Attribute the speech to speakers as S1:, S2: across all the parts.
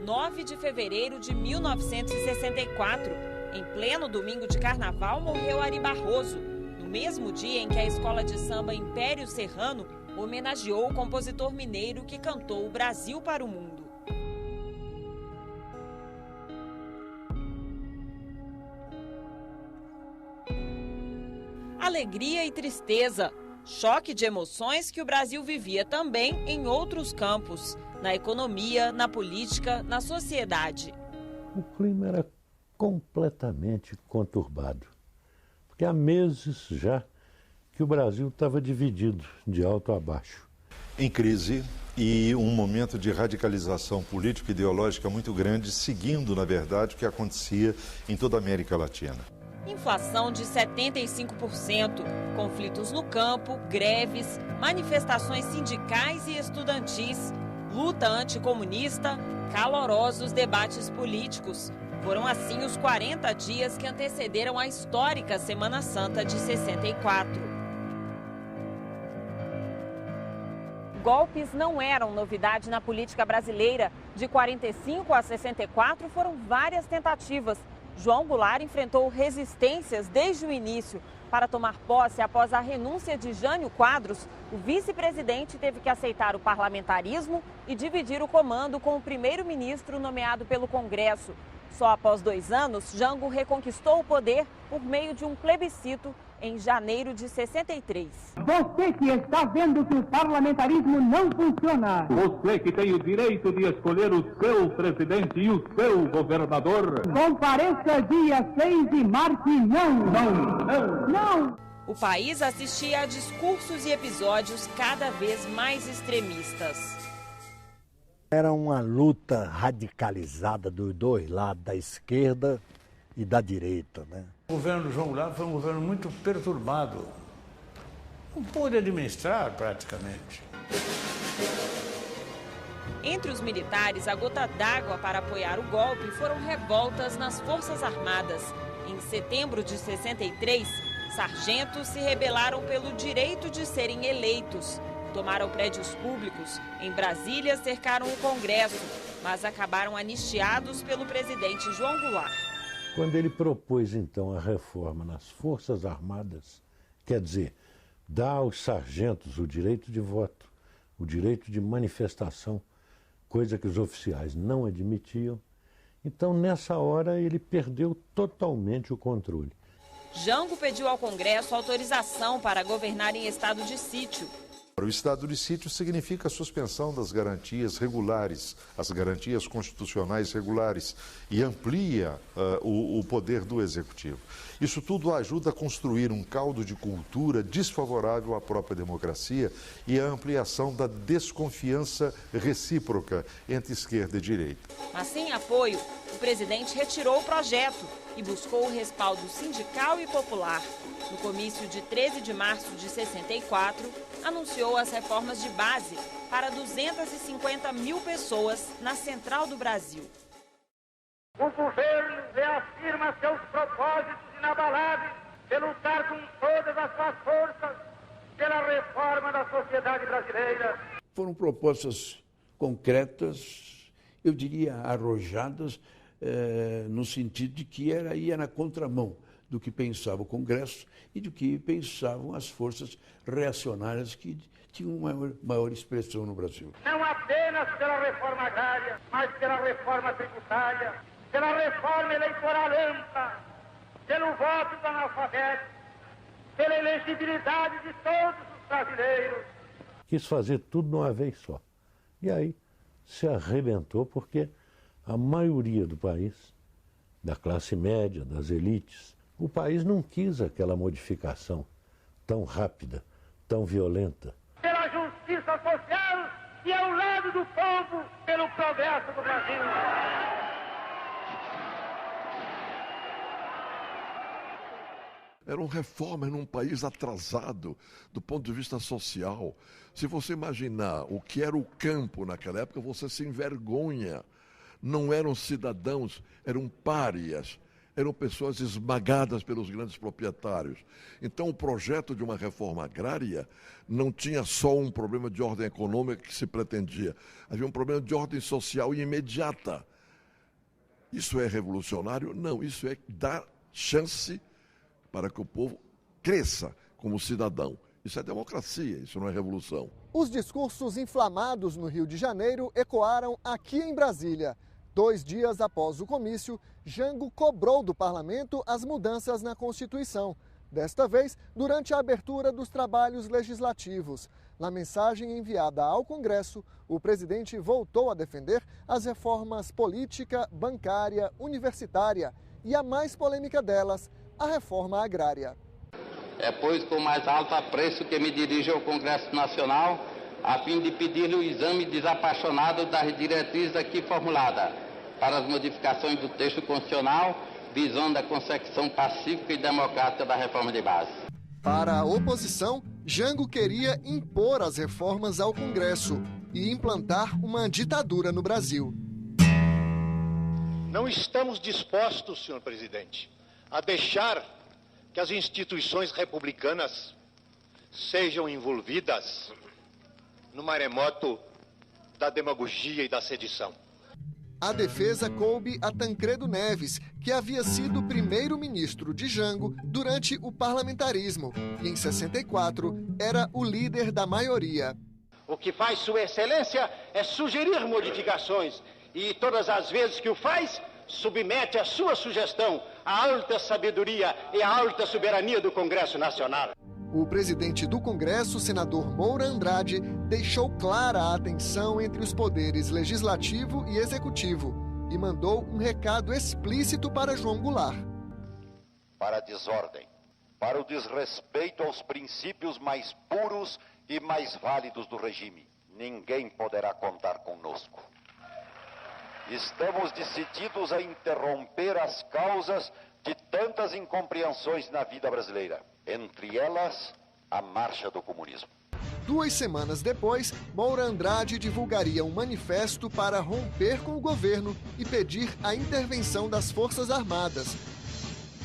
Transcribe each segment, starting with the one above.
S1: 9 de fevereiro de 1964. Em pleno domingo de carnaval, morreu Ari Barroso, no mesmo dia em que a escola de samba Império Serrano homenageou o compositor mineiro que cantou o Brasil para o mundo. Alegria e tristeza, choque de emoções que o Brasil vivia também em outros campos, na economia, na política, na sociedade.
S2: O clima era completamente conturbado, porque há meses já que o Brasil estava dividido de alto a baixo.
S3: Em crise e um momento de radicalização política e ideológica muito grande, seguindo, na verdade, o que acontecia em toda a América Latina.
S1: Inflação de 75%, conflitos no campo, greves, manifestações sindicais e estudantis, luta anticomunista, calorosos debates políticos. Foram assim os 40 dias que antecederam a histórica Semana Santa de 64. Golpes não eram novidade na política brasileira. De 45 a 64 foram várias tentativas. João Goulart enfrentou resistências desde o início. Para tomar posse após a renúncia de Jânio Quadros, o vice-presidente teve que aceitar o parlamentarismo e dividir o comando com o primeiro-ministro nomeado pelo Congresso. Só após 2 anos, Jango reconquistou o poder por meio de um plebiscito em janeiro de 63.
S4: Você que está vendo que o parlamentarismo não funciona.
S5: Você que tem o direito de escolher o seu presidente e o seu governador.
S4: Compareça dia 6 e marque não. Não.
S1: O país assistia a discursos e episódios cada vez mais extremistas.
S6: Era uma luta radicalizada dos dois lados, da esquerda e da direita, né?
S7: O governo do João Goulart foi um governo muito perturbado. Não pôde administrar praticamente.
S1: Entre os militares, a gota d'água para apoiar o golpe foram revoltas nas Forças Armadas. Em setembro de 63, sargentos se rebelaram pelo direito de serem eleitos. Tomaram prédios públicos. Em Brasília, cercaram o Congresso, mas acabaram anistiados pelo presidente João Goulart.
S2: Quando ele propôs, então, a reforma nas Forças Armadas, quer dizer, dar aos sargentos o direito de voto, o direito de manifestação, coisa que os oficiais não admitiam, então, nessa hora, ele perdeu totalmente o controle.
S1: Jango pediu ao Congresso autorização para governar em estado de sítio.
S3: O estado de sítio significa a suspensão das garantias regulares, as garantias constitucionais regulares, e amplia o poder do executivo. Isso tudo ajuda a construir um caldo de cultura desfavorável à própria democracia e à ampliação da desconfiança recíproca entre esquerda e direita.
S1: Mas sem apoio, o presidente retirou o projeto e buscou o respaldo sindical e popular. No comício de 13 de março de 64, anunciou as reformas de base para 250 mil pessoas na Central do Brasil.
S4: O governo reafirma seus propósitos inabaláveis de lutar com todas as suas forças pela reforma da sociedade brasileira.
S7: Foram propostas concretas, eu diria arrojadas, no sentido de que ia na contramão do que pensava o Congresso e do que pensavam as forças reacionárias que tinham uma maior expressão no Brasil.
S4: Não apenas pela reforma agrária, mas pela reforma tributária, pela reforma eleitoral ampla, pelo voto do analfabeto, pela elegibilidade de todos os brasileiros.
S2: Quis fazer tudo de uma vez só. E aí se arrebentou porque a maioria do país, da classe média, das elites, o país não quis aquela modificação tão rápida, tão violenta.
S4: Pela justiça social e ao lado do povo, pelo progresso do Brasil.
S8: Eram reformas num país atrasado do ponto de vista social. Se você imaginar o que era o campo naquela época, você se envergonha. Não eram cidadãos, eram párias. Eram pessoas esmagadas pelos grandes proprietários. Então, o projeto de uma reforma agrária não tinha só um problema de ordem econômica que se pretendia. Havia um problema de ordem social imediata. Isso é revolucionário? Não, isso é dar chance para que o povo cresça como cidadão. Isso é democracia, isso não é revolução.
S9: Os discursos inflamados no Rio de Janeiro ecoaram aqui em Brasília. 2 dias após o comício, Jango cobrou do parlamento as mudanças na Constituição. Desta vez, durante a abertura dos trabalhos legislativos. Na mensagem enviada ao Congresso, o presidente voltou a defender as reformas política, bancária, universitária e a mais polêmica delas, a reforma agrária.
S10: É, pois, com mais alto apreço que me dirijo ao Congresso Nacional, a fim de pedir-lhe o exame desapaixonado das diretrizes aqui formuladas para as modificações do texto constitucional, visando a consecução pacífica e democrática da reforma de base.
S9: Para a oposição, Jango queria impor as reformas ao Congresso e implantar uma ditadura no Brasil.
S11: Não estamos dispostos, senhor presidente, a deixar que as instituições republicanas sejam envolvidas no maremoto da demagogia e da sedição.
S9: A defesa coube a Tancredo Neves, que havia sido primeiro-ministro de Jango durante o parlamentarismo e, em 64, era o líder da maioria.
S11: O que faz Sua Excelência é sugerir modificações e, todas as vezes que o faz, submete a sua sugestão à alta sabedoria e à alta soberania do Congresso Nacional.
S9: O presidente do Congresso, senador Moura Andrade, deixou clara a tensão entre os poderes legislativo e executivo e mandou um recado explícito para João Goulart.
S12: Para a desordem, para o desrespeito aos princípios mais puros e mais válidos do regime, ninguém poderá contar conosco. Estamos decididos a interromper as causas de tantas incompreensões na vida brasileira, entre elas, a marcha do comunismo.
S9: 2 semanas depois, Moura Andrade divulgaria um manifesto para romper com o governo e pedir a intervenção das Forças Armadas.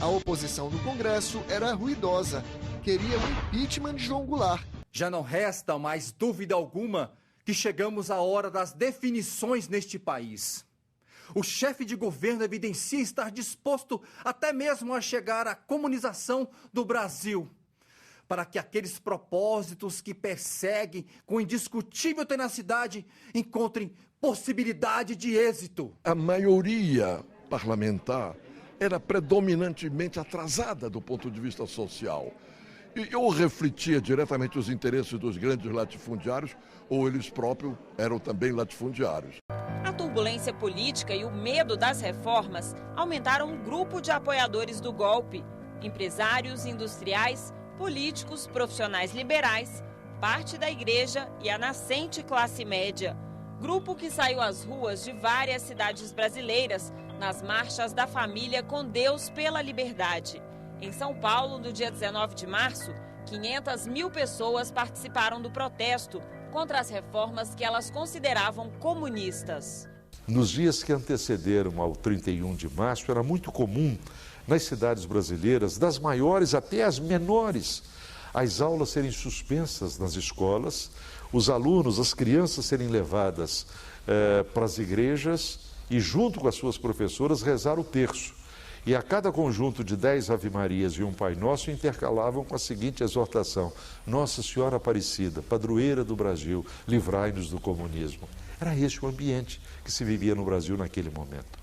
S9: A oposição no Congresso era ruidosa, queria o impeachment de João Goulart.
S13: Já não resta mais dúvida alguma que chegamos à hora das definições neste país. O chefe de governo evidencia estar disposto até mesmo a chegar à comunização do Brasil, para que aqueles propósitos que perseguem com indiscutível tenacidade encontrem possibilidade de êxito.
S8: A maioria parlamentar era predominantemente atrasada do ponto de vista social. E ou refletia diretamente os interesses dos grandes latifundiários, ou eles próprios eram também latifundiários.
S1: A turbulência política e o medo das reformas aumentaram um grupo de apoiadores do golpe. Empresários, industriais, políticos, profissionais liberais, parte da igreja e a nascente classe média. Grupo que saiu às ruas de várias cidades brasileiras nas marchas da família com Deus pela liberdade. Em São Paulo, no dia 19 de março, 500 mil pessoas participaram do protesto contra as reformas que elas consideravam comunistas.
S3: Nos dias que antecederam ao 31 de março, era muito comum nas cidades brasileiras, das maiores até as menores, as aulas serem suspensas nas escolas, os alunos, as crianças serem levadas para as igrejas e, junto com as suas professoras, rezar o terço. E a cada conjunto de 10 Ave-Marias e um Pai Nosso intercalavam com a seguinte exortação: Nossa Senhora Aparecida, padroeira do Brasil, livrai-nos do comunismo. Era esse o ambiente que se vivia no Brasil naquele momento.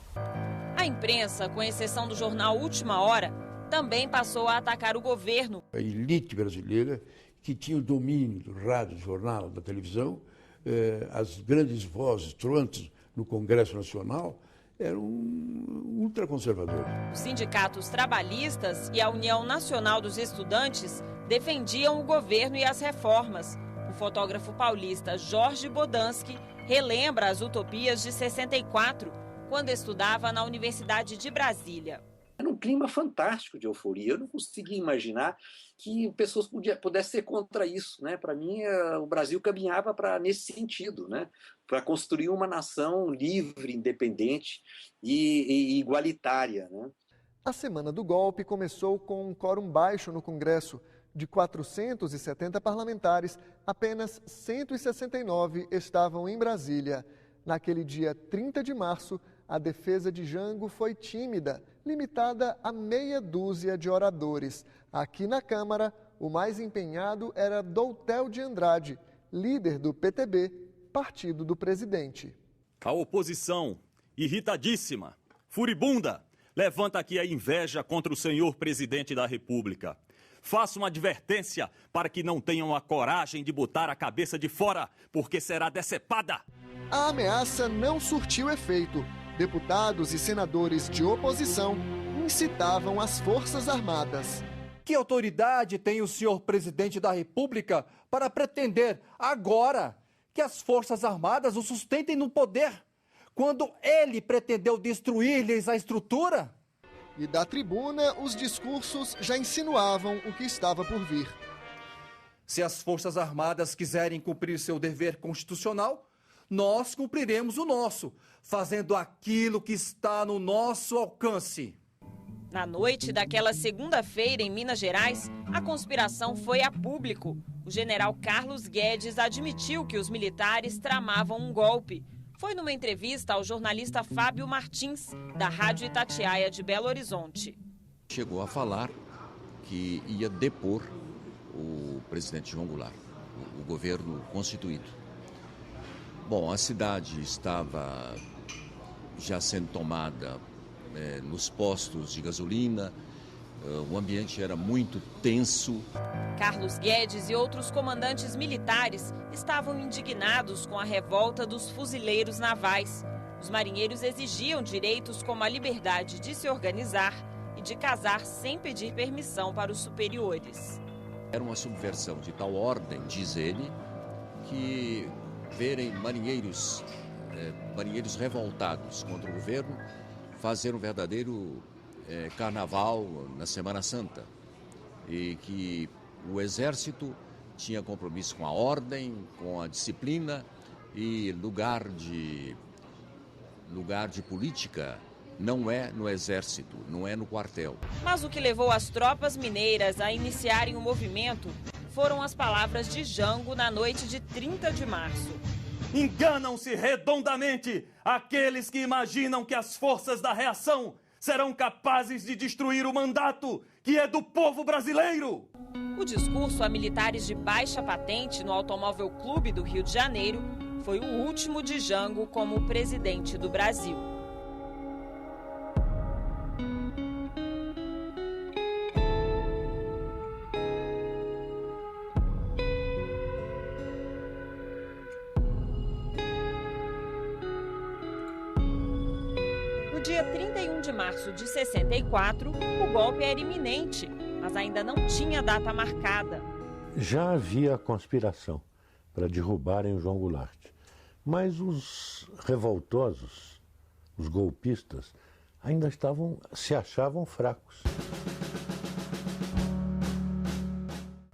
S1: A imprensa, com exceção do jornal Última Hora, também passou a atacar o governo.
S7: A elite brasileira, que tinha o domínio do rádio, do jornal, da televisão, as grandes vozes troantes no Congresso Nacional, eram ultraconservadores.
S1: Os sindicatos trabalhistas e a União Nacional dos Estudantes defendiam o governo e as reformas. O fotógrafo paulista Jorge Bodansky relembra as utopias de 64, quando estudava na Universidade de Brasília.
S14: Era um clima fantástico de euforia. Eu não conseguia imaginar que pessoas pudessem ser contra isso, né? Para mim, o Brasil caminhava nesse sentido, né? Para construir uma nação livre, independente e igualitária, né?
S9: A semana do golpe começou com um quórum baixo no Congresso. De 470 parlamentares, apenas 169 estavam em Brasília. Naquele dia 30 de março, A defesa de Jango foi tímida, limitada a meia dúzia de oradores. Aqui na Câmara, o mais empenhado era Doutel de Andrade, líder do PTB, partido do presidente.
S15: A oposição, irritadíssima, furibunda, levanta aqui a inveja contra o senhor presidente da República. Faço uma advertência para que não tenham a coragem de botar a cabeça de fora, porque será decepada.
S9: A ameaça não surtiu efeito. Deputados e senadores de oposição incitavam as Forças Armadas.
S13: Que autoridade tem o senhor presidente da República para pretender agora que as Forças Armadas o sustentem no poder, quando ele pretendeu destruir-lhes a estrutura?
S9: E da tribuna, os discursos já insinuavam o que estava por vir.
S13: Se as Forças Armadas quiserem cumprir seu dever constitucional, nós cumpriremos o nosso, fazendo aquilo que está no nosso alcance.
S1: Na noite daquela segunda-feira, em Minas Gerais, a conspiração foi a público. O general Carlos Guedes admitiu que os militares tramavam um golpe. Foi numa entrevista ao jornalista Fábio Martins, da Rádio Itatiaia de Belo Horizonte.
S16: Chegou a falar que ia depor o presidente João Goulart, o governo constituído. Bom, a cidade estava já sendo tomada nos postos de gasolina, o ambiente era muito tenso.
S1: Carlos Guedes e outros comandantes militares estavam indignados com a revolta dos fuzileiros navais. Os marinheiros exigiam direitos como a liberdade de se organizar e de casar sem pedir permissão para os superiores.
S16: Era uma subversão de tal ordem, diz ele, que verem marinheiros revoltados contra o governo fazer um verdadeiro carnaval na Semana Santa, e que o Exército tinha compromisso com a ordem, com a disciplina, e lugar de política não é no Exército, não é no quartel.
S1: Mas o que levou as tropas mineiras a iniciarem o movimento foram as palavras de Jango na noite de 30 de março.
S15: Enganam-se redondamente aqueles que imaginam que as forças da reação serão capazes de destruir o mandato que é do povo brasileiro.
S1: O discurso a militares de baixa patente no Automóvel Clube do Rio de Janeiro foi o último de Jango como presidente do Brasil. No dia 31 de março de 64, o golpe era iminente, mas ainda não tinha data marcada.
S2: Já havia conspiração para derrubarem o João Goulart, mas os revoltosos, os golpistas, ainda se achavam fracos.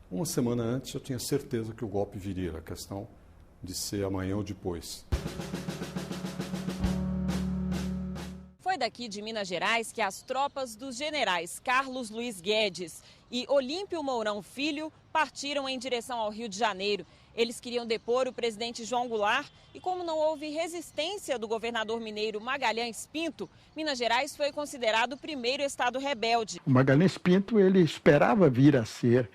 S17: Uma semana antes eu tinha certeza que o golpe viria, a questão de ser amanhã ou depois.
S1: Foi daqui de Minas Gerais que as tropas dos generais Carlos Luiz Guedes e Olímpio Mourão Filho partiram em direção ao Rio de Janeiro. Eles queriam depor o presidente João Goulart e, como não houve resistência do governador mineiro Magalhães Pinto, Minas Gerais foi considerado o primeiro estado rebelde.
S18: O Magalhães Pinto, ele esperava vir a ser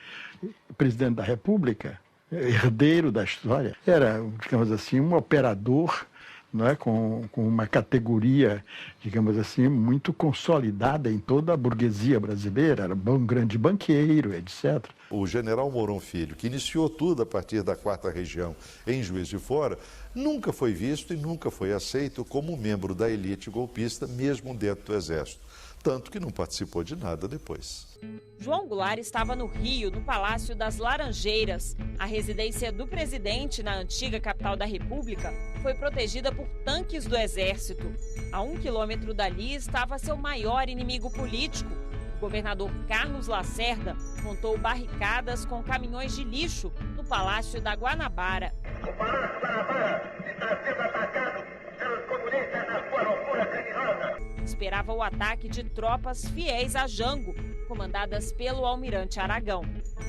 S18: presidente da República, herdeiro da história. Era, digamos assim, um operador, não é, com uma categoria, digamos assim, muito consolidada em toda a burguesia brasileira, era um grande banqueiro, etc.
S3: O general Mourão Filho, que iniciou tudo a partir da 4ª Região em Juiz de Fora, nunca foi visto e nunca foi aceito como membro da elite golpista, mesmo dentro do Exército. Tanto que não participou de nada depois.
S1: João Goulart estava no Rio, no Palácio das Laranjeiras. A residência do presidente na antiga capital da República foi protegida por tanques do Exército. A 1 quilômetro dali estava seu maior inimigo político. O governador Carlos Lacerda montou barricadas com caminhões de lixo no Palácio da Guanabara.
S4: O Palácio da Guanabara está sendo atacado pelos comunistas na sua loucura criminosa.
S1: Esperava o ataque de tropas fiéis a Jango, comandadas pelo almirante Aragão.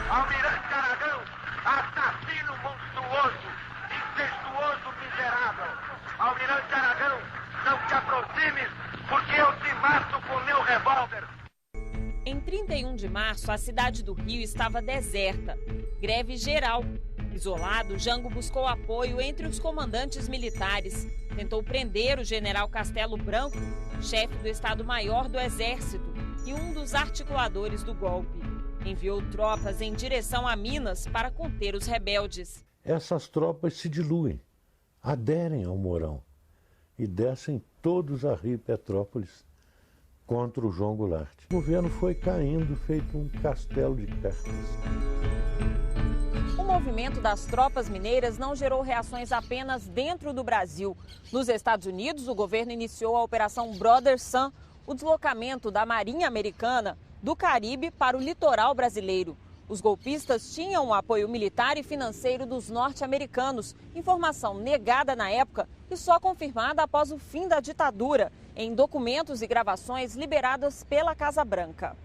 S4: Almirante Aragão, assassino monstruoso, incestuoso miserável. Almirante Aragão, não te aproxime
S1: março, a cidade do Rio estava deserta. Greve geral. Isolado, Jango buscou apoio entre os comandantes militares. Tentou prender o general Castelo Branco, chefe do Estado-Maior do Exército e um dos articuladores do golpe. Enviou tropas em direção a Minas para conter os rebeldes.
S2: Essas tropas se diluem, aderem ao Mourão e descem todos a Rio Petrópolis contra o João Goulart. O governo foi caindo, feito um castelo de cartas.
S1: O movimento das tropas mineiras não gerou reações apenas dentro do Brasil. Nos Estados Unidos, o governo iniciou a Operação Brother Sun, o deslocamento da Marinha Americana do Caribe para o litoral brasileiro. Os golpistas tinham o apoio militar e financeiro dos norte-americanos, informação negada na época e só confirmada após o fim da ditadura, em documentos e gravações liberadas pela Casa Branca.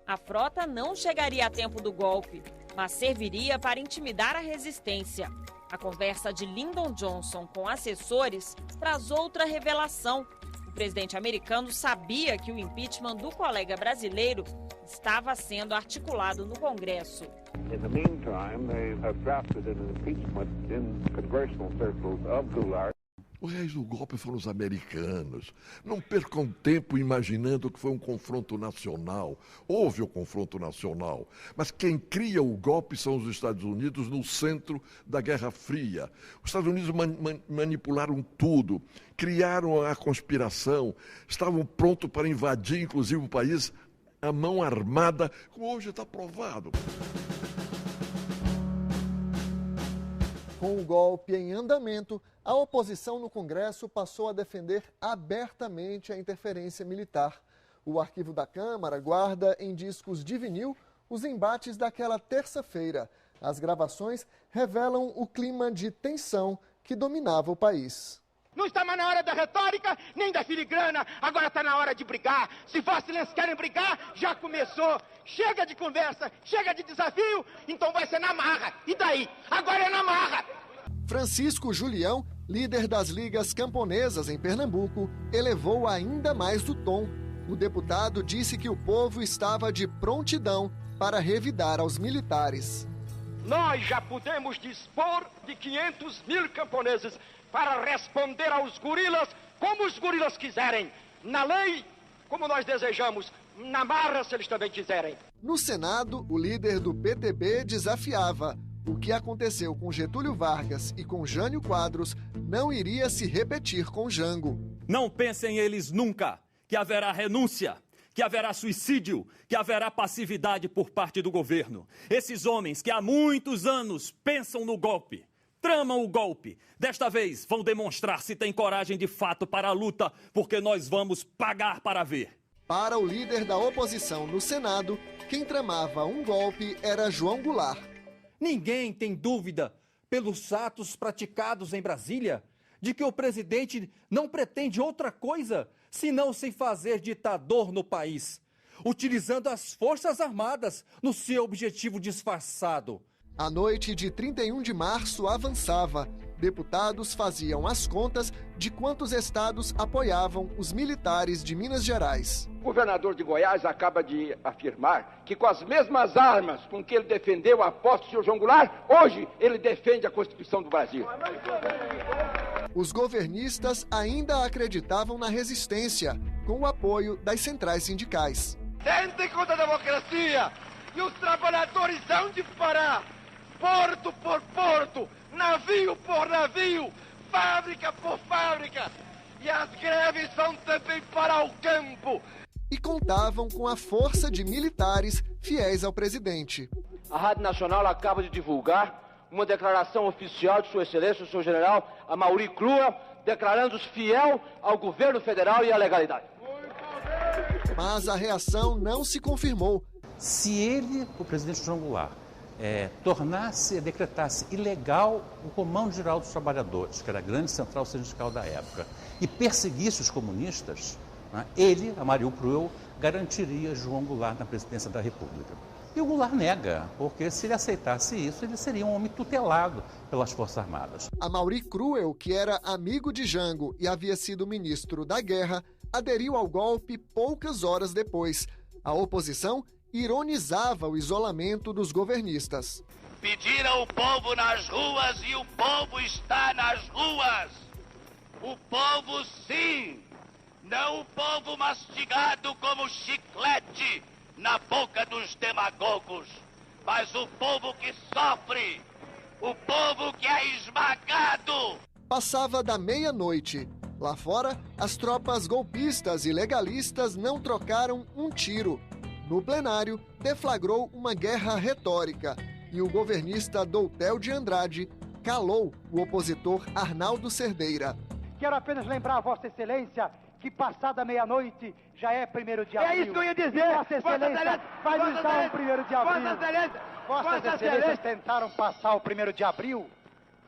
S1: A frota não chegaria a tempo do golpe, mas serviria para intimidar a resistência. A conversa de Lyndon Johnson com assessores traz outra revelação. O presidente americano sabia que o impeachment do colega brasileiro estava sendo articulado no Congresso.
S5: In the meantime, they have drafted an impeachment in congressional circles of Goulart.
S8: Os reis do golpe foram os americanos. Não percam tempo imaginando que foi um confronto nacional. Houve o confronto nacional. Mas quem cria o golpe são os Estados Unidos no centro da Guerra Fria. Os Estados Unidos manipularam tudo, criaram a conspiração, estavam prontos para invadir, inclusive, o país à mão armada, como hoje está provado.
S9: Com o golpe em andamento, a oposição no Congresso passou a defender abertamente a interferência militar. O arquivo da Câmara guarda em discos de vinil os embates daquela terça-feira. As gravações revelam o clima de tensão que dominava o país.
S4: Não está mais na hora da retórica, nem da filigrana. Agora está na hora de brigar. Se Vossa Excelência querem brigar, já começou. Chega de conversa, chega de desafio, então vai ser na marra. E daí? Agora é na marra.
S9: Francisco Julião, líder das ligas camponesas em Pernambuco, elevou ainda mais o tom. O deputado disse que o povo estava de prontidão para revidar aos militares.
S4: Nós já podemos dispor de 500 mil camponeses para responder aos gorilas como os gorilas quiserem. Na lei, como nós desejamos. Na marra, se eles também quiserem.
S9: No Senado, o líder do PTB desafiava. O que aconteceu com Getúlio Vargas e com Jânio Quadros não iria se repetir com Jango.
S15: Não pensem eles nunca que haverá renúncia, que haverá suicídio, que haverá passividade por parte do governo. Esses homens que há muitos anos pensam no golpe, tramam o golpe, desta vez vão demonstrar se têm coragem de fato para a luta, porque nós vamos pagar para ver.
S9: Para o líder da oposição no Senado, quem tramava um golpe era João Goulart.
S13: Ninguém tem dúvida, pelos atos praticados em Brasília, de que o presidente não pretende outra coisa senão se fazer ditador no país, utilizando as Forças Armadas no seu objetivo disfarçado.
S9: A noite de 31 de março avançava. Deputados faziam as contas de quantos estados apoiavam os militares de Minas Gerais.
S19: O governador de Goiás acaba de afirmar que com as mesmas armas com que ele defendeu a posse do senhor João Goulart, hoje ele defende a Constituição do Brasil.
S9: Os governistas ainda acreditavam na resistência, com o apoio das centrais sindicais.
S4: Tentem contra a democracia e os trabalhadores hão de parar, porto por porto, navio por navio, fábrica por fábrica, e as greves vão também para o campo.
S9: E contavam com a força de militares fiéis ao presidente.
S19: A Rádio Nacional acaba de divulgar uma declaração oficial de Sua Excelência, o senhor general Amaury Crua, declarando-se fiel ao governo federal e à legalidade.
S9: Mas a reação não se confirmou.
S20: Se ele, o presidente João Goulart, decretasse ilegal o Comando Geral dos Trabalhadores, que era a grande central sindical da época, e perseguisse os comunistas, ele, Amaury Crua, garantiria João Goulart na presidência da República. E o Goulart nega, porque se ele aceitasse isso, ele seria um homem tutelado pelas Forças Armadas.
S9: Amaury Cruel, que era amigo de Jango e havia sido ministro da Guerra, aderiu ao golpe poucas horas depois. A oposição ironizava o isolamento dos governistas.
S4: Pediram o povo nas ruas e o povo está nas ruas. O povo, sim, não o povo mastigado como chiclete na boca dos demagogos, mas o povo que sofre, o povo que é esmagado.
S9: Passava da meia-noite. Lá fora, as tropas golpistas e legalistas não trocaram um tiro. No plenário, deflagrou uma guerra retórica e o governista Doutel de Andrade calou o opositor Arnaldo Cerdeira.
S21: Quero apenas lembrar a Vossa Excelência que passada meia-noite já é 1º de abril.
S4: É isso que eu ia dizer.
S21: E Vossa Excelência vai nos dar o 1º de abril.
S4: Vossa Excelência.
S21: Vossas Excelências tentaram passar o 1º de abril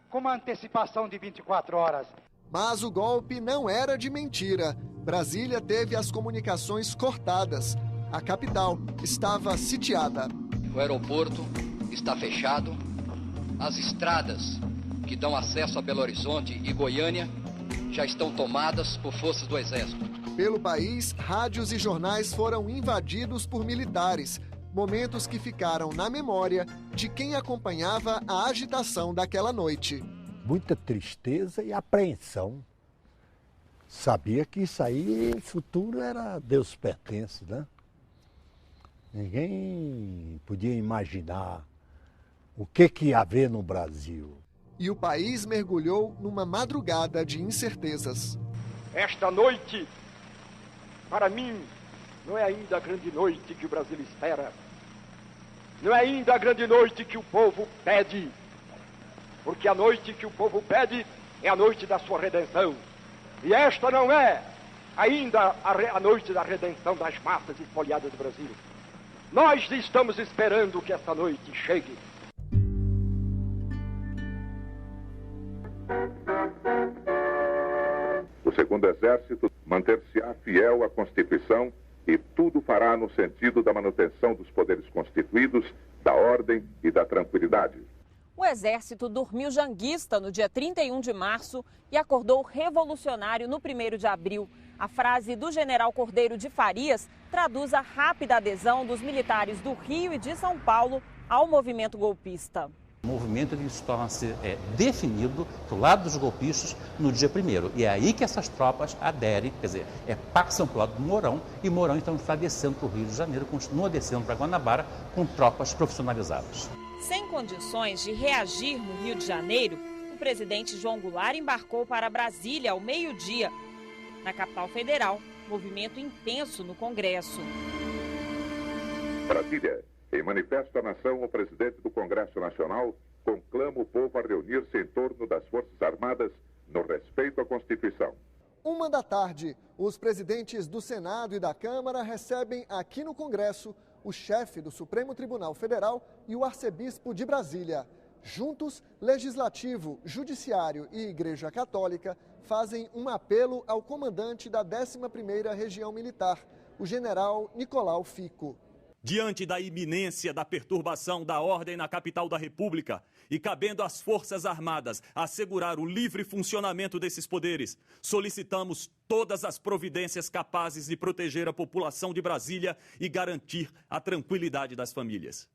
S21: com uma antecipação de 24 horas.
S9: Mas o golpe não era de mentira. Brasília teve as comunicações cortadas. A capital estava sitiada.
S22: O aeroporto está fechado. As estradas que dão acesso a Belo Horizonte e Goiânia já estão tomadas por forças do Exército.
S9: Pelo país, rádios e jornais foram invadidos por militares. Momentos que ficaram na memória de quem acompanhava a agitação daquela noite.
S6: Muita tristeza e apreensão. Sabia que isso aí, o futuro era Deus pertence, né? Ninguém podia imaginar o que ia haver no Brasil.
S9: E o país mergulhou numa madrugada de incertezas.
S23: Esta noite, para mim, não é ainda a grande noite que o Brasil espera. Não é ainda a grande noite que o povo pede. Porque a noite que o povo pede é a noite da sua redenção. E esta não é ainda a noite da redenção das massas espoliadas do Brasil. Nós estamos esperando que essa noite chegue.
S5: O segundo exército manter-se-á fiel à Constituição e tudo fará no sentido da manutenção dos poderes constituídos, da ordem e da tranquilidade.
S1: O Exército dormiu janguista no dia 31 de março e acordou revolucionário no 1º de abril. A frase do general Cordeiro de Farias traduz a rápida adesão dos militares do Rio e de São Paulo ao movimento golpista.
S20: O movimento ele se torna-se definido do lado dos golpistas no dia 1º. E é aí que essas tropas aderem, quer dizer, passam para o lado do Mourão, e Mourão então está descendo para o Rio de Janeiro, continua descendo para Guanabara com tropas profissionalizadas.
S1: Sem condições de reagir no Rio de Janeiro, o presidente João Goulart embarcou para Brasília ao meio-dia. Na capital federal, movimento intenso no Congresso.
S5: Brasília. Em manifesto à nação, o presidente do Congresso Nacional conclama o povo a reunir-se em torno das Forças Armadas no respeito à Constituição.
S9: 13h, os presidentes do Senado e da Câmara recebem aqui no Congresso o chefe do Supremo Tribunal Federal e o arcebispo de Brasília. Juntos, Legislativo, Judiciário e Igreja Católica fazem um apelo ao comandante da 11ª Região Militar, o general Nicolau Fico.
S15: Diante da iminência da perturbação da ordem na capital da República e cabendo às Forças Armadas assegurar o livre funcionamento desses poderes, solicitamos todas as providências capazes de proteger a população de Brasília e garantir a tranquilidade das famílias.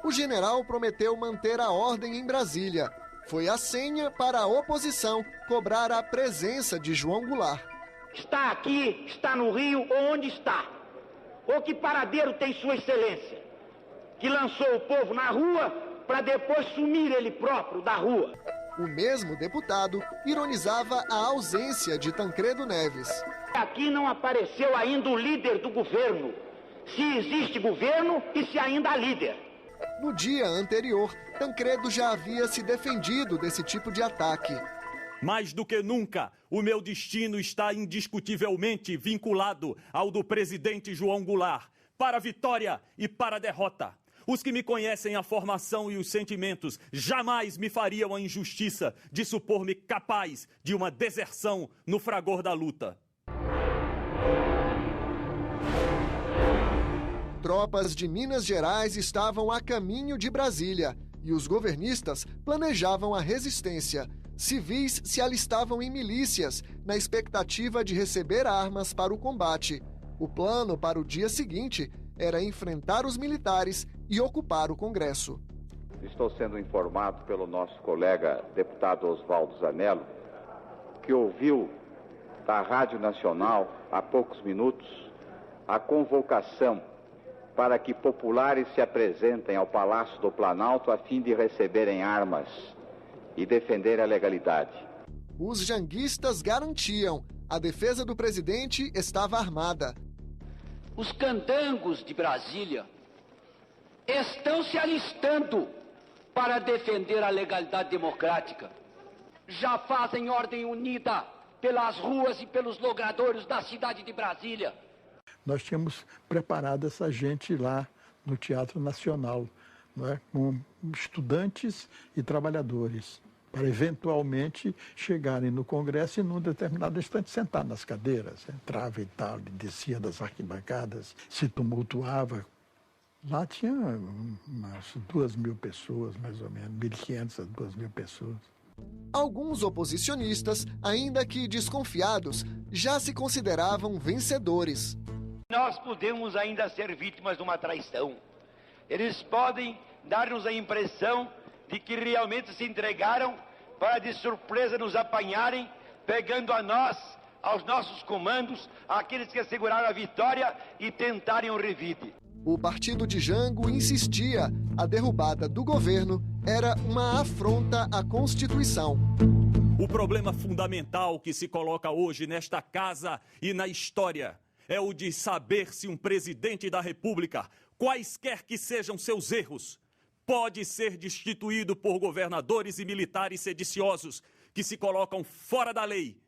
S9: O general prometeu manter a ordem em Brasília. Foi a senha para a oposição cobrar a presença de João Goulart.
S4: Está aqui, está no Rio, onde está? Ou que paradeiro tem Sua Excelência, que lançou o povo na rua para depois sumir ele próprio da rua?
S9: O mesmo deputado ironizava a ausência de Tancredo Neves.
S4: Aqui não apareceu ainda o líder do governo. Se existe governo e se ainda há líder.
S9: No dia anterior, Tancredo já havia se defendido desse tipo de ataque.
S15: Mais do que nunca, o meu destino está indiscutivelmente vinculado ao do presidente João Goulart, para a vitória e para a derrota. Os que me conhecem a formação e os sentimentos jamais me fariam a injustiça de supor-me capaz de uma deserção no fragor da luta.
S9: Tropas de Minas Gerais estavam a caminho de Brasília e os governistas planejavam a resistência. Civis se alistavam em milícias, na expectativa de receber armas para o combate. O plano para o dia seguinte era enfrentar os militares e ocupar o Congresso.
S10: Estou sendo informado pelo nosso colega deputado Oswaldo Zanello, que ouviu da Rádio Nacional, há poucos minutos, a convocação para que populares se apresentem ao Palácio do Planalto a fim de receberem armas e defender a legalidade.
S9: Os janguistas garantiam: a defesa do presidente estava armada.
S22: Os candangos de Brasília estão se alistando para defender a legalidade democrática. Já fazem ordem unida pelas ruas e pelos logradouros da cidade de Brasília.
S18: Nós tínhamos preparado essa gente lá no Teatro Nacional, não é? Com estudantes e trabalhadores, para eventualmente chegarem no Congresso e, num determinado instante, sentar nas cadeiras. Entrava e tal, descia das arquibancadas, se tumultuava. Lá tinha umas 2.000 pessoas, mais ou menos, 1.500 a 2.000 pessoas.
S9: Alguns oposicionistas, ainda que desconfiados, já se consideravam vencedores.
S11: Nós podemos ainda ser vítimas de uma traição. Eles podem dar-nos a impressão de que realmente se entregaram para de surpresa nos apanharem, pegando a nós, aos nossos comandos, àqueles que asseguraram a vitória e tentarem o revide.
S9: O partido de Jango insistia: a derrubada do governo era uma afronta à Constituição.
S15: O problema fundamental que se coloca hoje nesta casa e na história é o de saber se um presidente da República, quaisquer que sejam seus erros, pode ser destituído por governadores e militares sediciosos que se colocam fora da lei.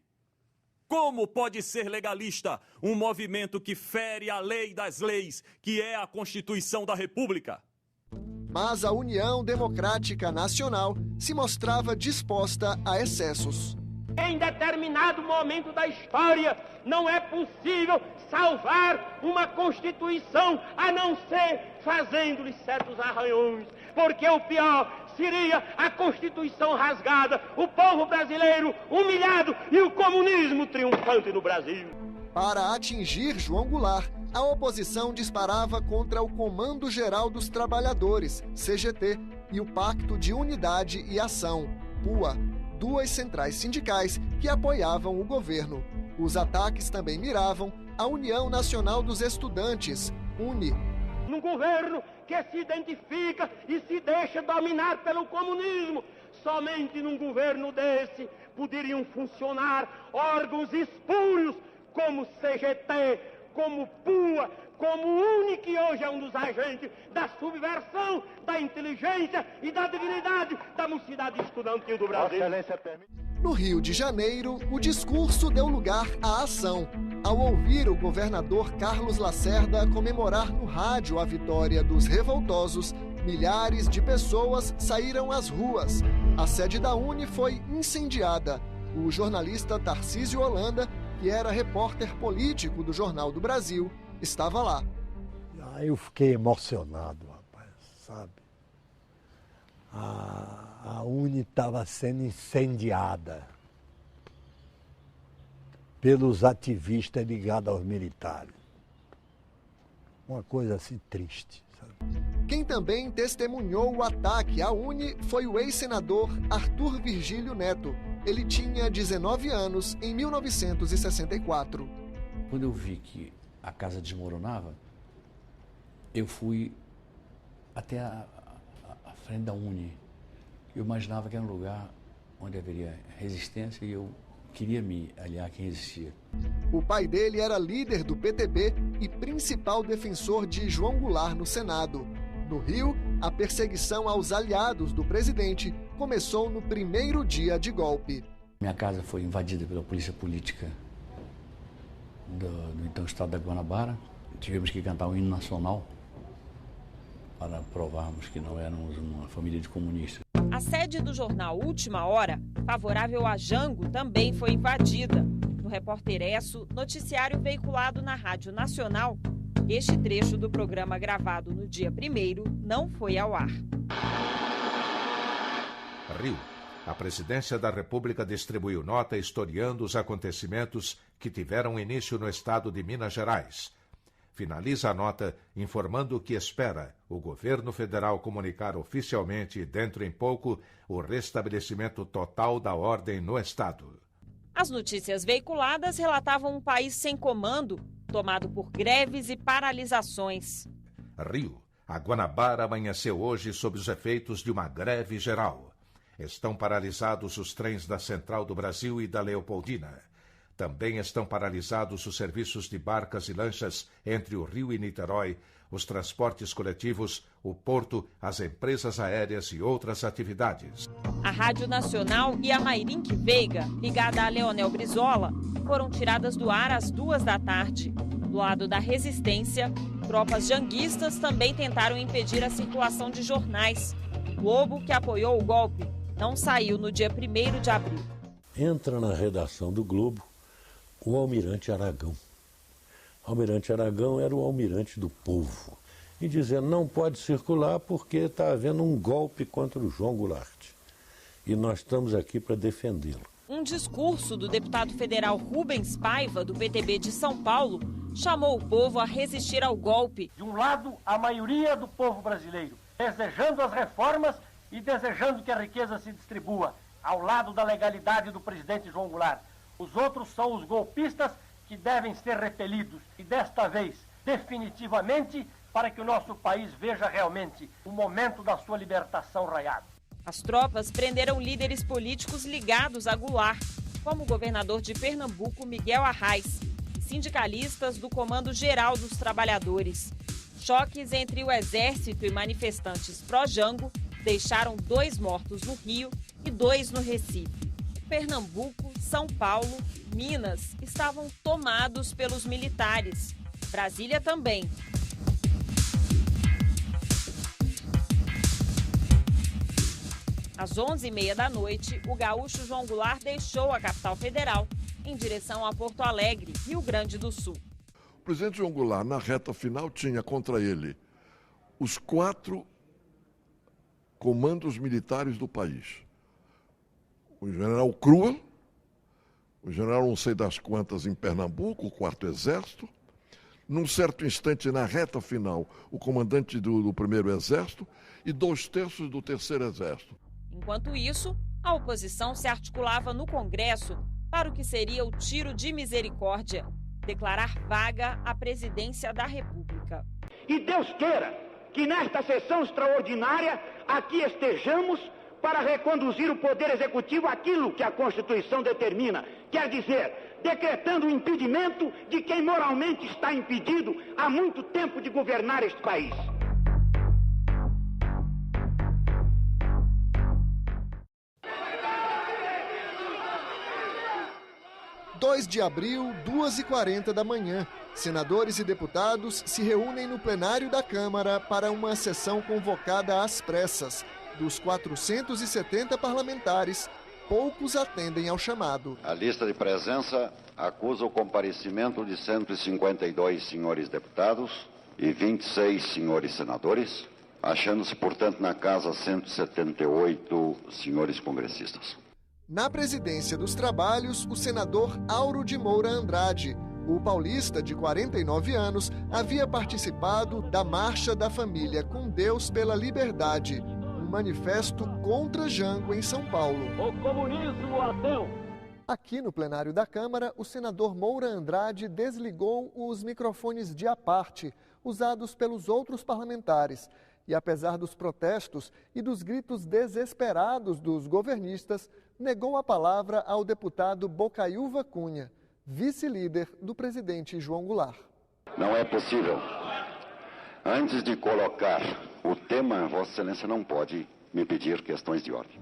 S15: Como pode ser legalista um movimento que fere a lei das leis, que é a Constituição da República?
S9: Mas a União Democrática Nacional se mostrava disposta a excessos.
S4: Em determinado momento da história, não é possível salvar uma Constituição a não ser fazendo-lhe certos arranhões, porque o pior seria a Constituição rasgada, o povo brasileiro humilhado e o comunismo triunfante no Brasil.
S9: Para atingir João Goulart, a oposição disparava contra o Comando Geral dos Trabalhadores, CGT, e o Pacto de Unidade e Ação, PUA, duas centrais sindicais que apoiavam o governo. Os ataques também miravam a União Nacional dos Estudantes, UNE.
S4: Num governo que se identifica e se deixa dominar pelo comunismo, somente num governo desse poderiam funcionar órgãos espúrios como CGT, como PUA, como UNE, que hoje é um dos agentes da subversão, da inteligência e da dignidade da mocidade estudantil do Brasil.
S9: No Rio de Janeiro, o discurso deu lugar à ação. Ao ouvir o governador Carlos Lacerda comemorar no rádio a vitória dos revoltosos, milhares de pessoas saíram às ruas. A sede da UNE foi incendiada. O jornalista Tarcísio Holanda, que era repórter político do Jornal do Brasil, estava lá.
S6: Aí eu fiquei emocionado, rapaz, sabe? A UNE estava sendo incendiada pelos ativistas ligados aos militares. Uma coisa assim triste, sabe?
S9: Quem também testemunhou o ataque à UNE foi o ex-senador Arthur Virgílio Neto. Ele tinha 19 anos em 1964.
S12: Quando eu vi que a casa desmoronava, eu fui até a frente da UNE. Eu imaginava que era um lugar onde haveria resistência e eu queria me aliar a quem existia.
S9: O pai dele era líder do PTB e principal defensor de João Goulart no Senado. No Rio, a perseguição aos aliados do presidente começou no primeiro dia de golpe.
S12: Minha casa foi invadida pela polícia política do então estado da Guanabara. Tivemos que cantar um hino nacional para provarmos que não éramos uma família de comunistas.
S1: A sede do jornal Última Hora, favorável a Jango, também foi invadida. No Repórter Esso, noticiário veiculado na Rádio Nacional, Este trecho do programa gravado no dia 1º não foi ao ar.
S7: Rio. A Presidência da República distribuiu nota historiando os acontecimentos que tiveram início no estado de Minas Gerais. Finaliza a nota informando que espera o governo federal comunicar oficialmente, dentro em pouco, o restabelecimento total da ordem no estado.
S1: As notícias veiculadas relatavam um país sem comando, tomado por greves e paralisações.
S7: Rio. A Guanabara amanheceu hoje sob os efeitos de uma greve geral. Estão paralisados os trens da Central do Brasil e da Leopoldina. Também estão paralisados os serviços de barcas e lanchas entre o Rio e Niterói, os transportes coletivos, o porto, as empresas aéreas e outras atividades.
S1: A Rádio Nacional e a Mairinque Veiga, ligada a Leonel Brizola, foram tiradas do ar às 14h. Do lado da resistência, tropas janguistas também tentaram impedir a circulação de jornais. O Globo, que apoiou o golpe, não saiu no dia 1º de abril.
S2: Entra na redação do Globo o almirante Aragão. O almirante Aragão era o almirante do povo. E dizendo, não pode circular porque está havendo um golpe contra o João Goulart. E nós estamos aqui para defendê-lo.
S1: Um discurso do deputado federal Rubens Paiva, do PTB de São Paulo, chamou o povo a resistir ao golpe.
S14: De um lado, a maioria do povo brasileiro, desejando as reformas e desejando que a riqueza se distribua, ao lado da legalidade do presidente João Goulart. Os outros são os golpistas que devem ser repelidos. E desta vez, definitivamente, para que o nosso país veja realmente o momento da sua libertação raiado.
S1: As tropas prenderam líderes políticos ligados a Goulart, como o governador de Pernambuco, Miguel Arraes, e sindicalistas do Comando Geral dos Trabalhadores. Choques entre o exército e manifestantes pró-Jango deixaram 2 mortos no Rio e 2 no Recife. Pernambuco, São Paulo, Minas estavam tomados pelos militares. Brasília também. Às 11h30 da noite, o gaúcho João Goulart deixou a capital federal em direção a Porto Alegre, Rio Grande do Sul.
S8: O presidente João Goulart, na reta final, tinha contra ele os 4 comandos militares do país. O general Crua, o general não sei das quantas em Pernambuco, o 4º Exército. Num certo instante, na reta final, o comandante do 1º Exército e 2/3 do 3º Exército.
S1: Enquanto isso, a oposição se articulava no Congresso para o que seria o tiro de misericórdia, declarar vaga a presidência da República.
S23: E Deus queira que nesta sessão extraordinária aqui estejamos para reconduzir o Poder Executivo àquilo que a Constituição determina, quer dizer, decretando o impedimento de quem moralmente está impedido há muito tempo de governar este país.
S9: 2 de abril, 2h40 da manhã. Senadores e deputados se reúnem no plenário da Câmara para uma sessão convocada às pressas. Dos 470 parlamentares, poucos atendem ao chamado.
S16: A lista de presença acusa o comparecimento de 152 senhores deputados e 26 senhores senadores, achando-se, portanto, na casa 178 senhores congressistas.
S9: Na presidência dos trabalhos, o senador Auro de Moura Andrade. O paulista, de 49 anos, havia participado da Marcha da Família com Deus pela Liberdade, um manifesto contra Jango em São Paulo.
S14: O comunismo ateu.
S9: Aqui no plenário da Câmara, o senador Moura Andrade desligou os microfones de aparte, usados pelos outros parlamentares. E apesar dos protestos e dos gritos desesperados dos governistas, negou a palavra ao deputado Bocaiúva Cunha, vice-líder do presidente João Goulart.
S16: Não é possível. Antes de colocar o tema, Vossa Excelência não pode me pedir questões de ordem.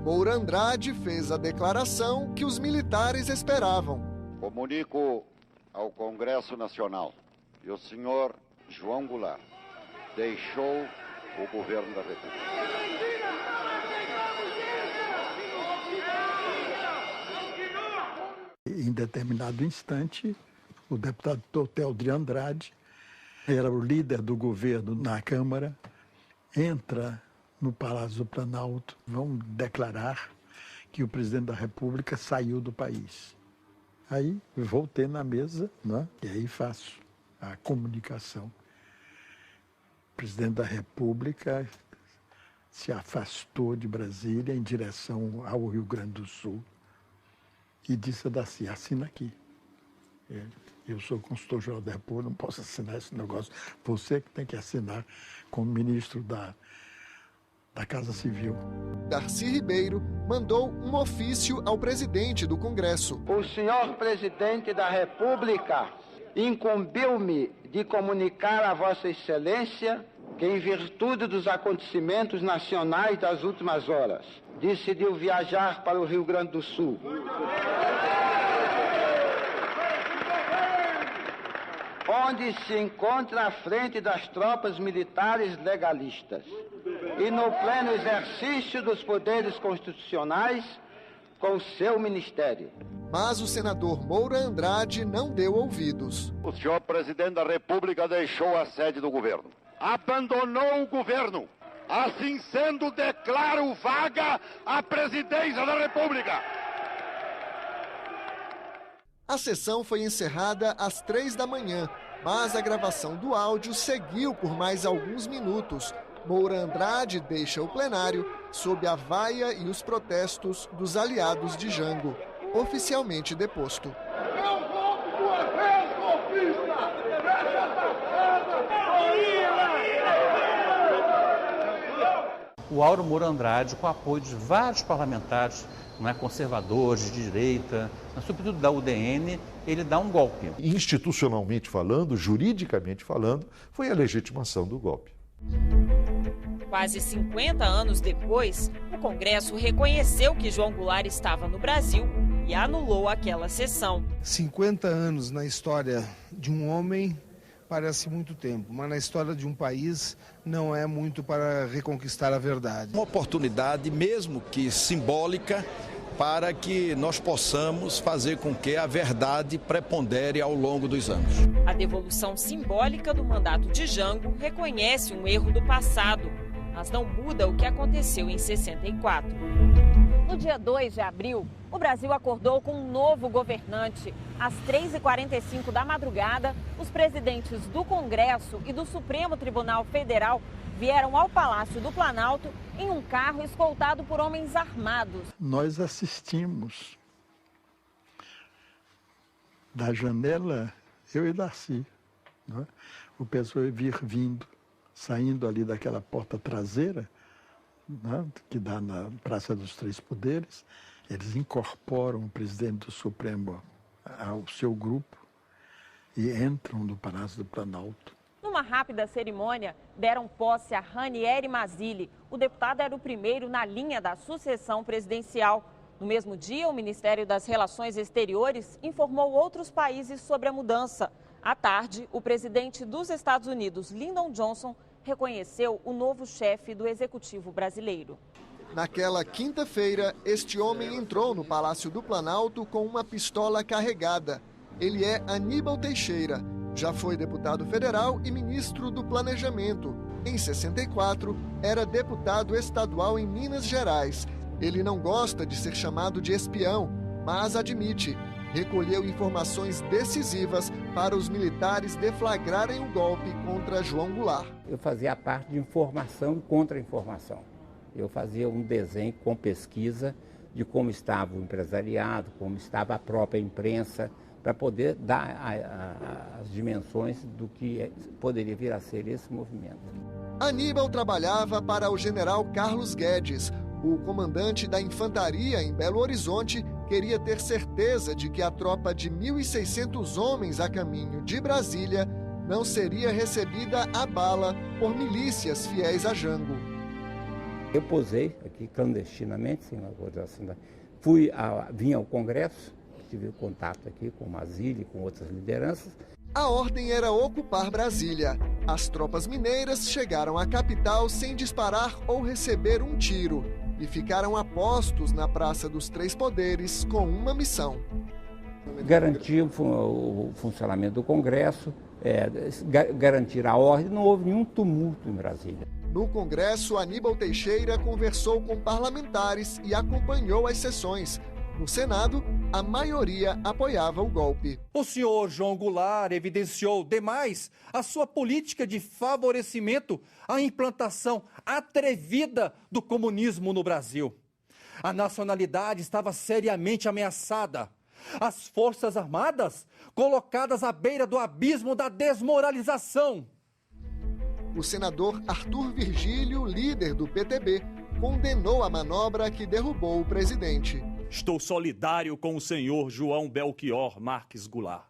S9: Moura Andrade fez a declaração que os militares esperavam.
S16: Comunico ao Congresso Nacional que o senhor João Goulart deixou o governo da República.
S18: Em determinado instante, o deputado Totel de Andrade era o líder do governo na Câmara, entra no Palácio do Planalto, vão declarar que o presidente da República saiu do país. Aí voltei na mesa, né? E aí faço a comunicação. O presidente da República se afastou de Brasília em direção ao Rio Grande do Sul e disse a Darcy: assina aqui. Eu sou consultor-geral da República, não posso assinar esse negócio. Você que tem que assinar como ministro da Casa Civil.
S9: Darcy Ribeiro mandou um ofício ao presidente do Congresso.
S3: O senhor presidente da República incumbiu-me de comunicar a Vossa Excelência que, em virtude dos acontecimentos nacionais das últimas horas, decidiu viajar para o Rio Grande do Sul. Onde se encontra à frente das tropas militares legalistas e no pleno exercício dos poderes constitucionais com seu ministério.
S9: Mas o senador Moura Andrade não deu ouvidos.
S13: O senhor presidente da República deixou a sede do governo. Abandonou o governo. Assim sendo, declaro vaga a presidência da República.
S9: A sessão foi encerrada às 3 da manhã, mas a gravação do áudio seguiu por mais alguns minutos. Moura Andrade deixa o plenário sob a vaia e os protestos dos aliados de Jango, oficialmente deposto.
S4: Eu vou sua vez, golpista! Fecha essa casa!
S20: O Auro Moura Andrade, com o apoio de vários parlamentares, não é, conservadores, de direita, mas sobretudo da UDN, ele dá um golpe.
S17: Institucionalmente falando, juridicamente falando, foi a legitimação do golpe.
S1: Quase 50 anos depois, o Congresso reconheceu que João Goulart estava no Brasil e anulou aquela sessão.
S24: 50 anos na história de um homem parece muito tempo, mas na história de um país não é muito para reconquistar a verdade.
S25: Uma oportunidade, mesmo que simbólica, para que nós possamos fazer com que a verdade prepondere ao longo dos anos.
S1: A devolução simbólica do mandato de Jango reconhece um erro do passado, mas não muda o que aconteceu em 64. No dia 2 de abril, o Brasil acordou com um novo governante. Às 3h45 da madrugada, os presidentes do Congresso e do Supremo Tribunal Federal vieram ao Palácio do Planalto em um carro escoltado por homens armados.
S18: Nós assistimos da janela, eu e Darcy, não é? O pessoal vir vindo, saindo ali daquela porta traseira, né, que dá na Praça dos Três Poderes. Eles incorporam o presidente do Supremo ao seu grupo e entram no Palácio do Planalto.
S1: Numa rápida cerimônia, deram posse a Ranieri Mazzilli. O deputado era o primeiro na linha da sucessão presidencial. No mesmo dia, o Ministério das Relações Exteriores informou outros países sobre a mudança. À tarde, o presidente dos Estados Unidos, Lyndon Johnson, reconheceu o novo chefe do Executivo brasileiro.
S9: Naquela quinta-feira, este homem entrou no Palácio do Planalto com uma pistola carregada. Ele é Aníbal Teixeira. Já foi deputado federal e ministro do Planejamento. Em 64, era deputado estadual em Minas Gerais. Ele não gosta de ser chamado de espião, mas admite. Recolheu informações decisivas para os militares deflagrarem o golpe contra João Goulart.
S26: Eu fazia a parte de informação e contra-informação. Eu fazia um desenho com pesquisa de como estava o empresariado, como estava a própria imprensa, para poder dar as dimensões do que poderia vir a ser esse movimento.
S9: Aníbal trabalhava para o general Carlos Guedes. O comandante da infantaria em Belo Horizonte queria ter certeza de que a tropa de 1.600 homens a caminho de Brasília não seria recebida a bala por milícias fiéis a Jango.
S26: Eu posei aqui clandestinamente, sem autorização. Vim ao Congresso, tive contato aqui com o Mazzilli, com outras lideranças.
S9: A ordem era ocupar Brasília. As tropas mineiras chegaram à capital sem disparar ou receber um tiro e ficaram a postos na Praça dos Três Poderes com uma missão:
S26: Garantir o funcionamento do Congresso, garantir a ordem, não houve nenhum tumulto em Brasília.
S9: No Congresso, Aníbal Teixeira conversou com parlamentares e acompanhou as sessões. No Senado, a maioria apoiava o golpe.
S5: O senhor João Goulart evidenciou demais a sua política de favorecimento à implantação atrevida do comunismo no Brasil. A nacionalidade estava seriamente ameaçada. As Forças Armadas colocadas à beira do abismo da desmoralização.
S9: O senador Arthur Virgílio, líder do PTB, condenou a manobra que derrubou o presidente.
S15: Estou solidário com o senhor João Belchior Marques Goulart.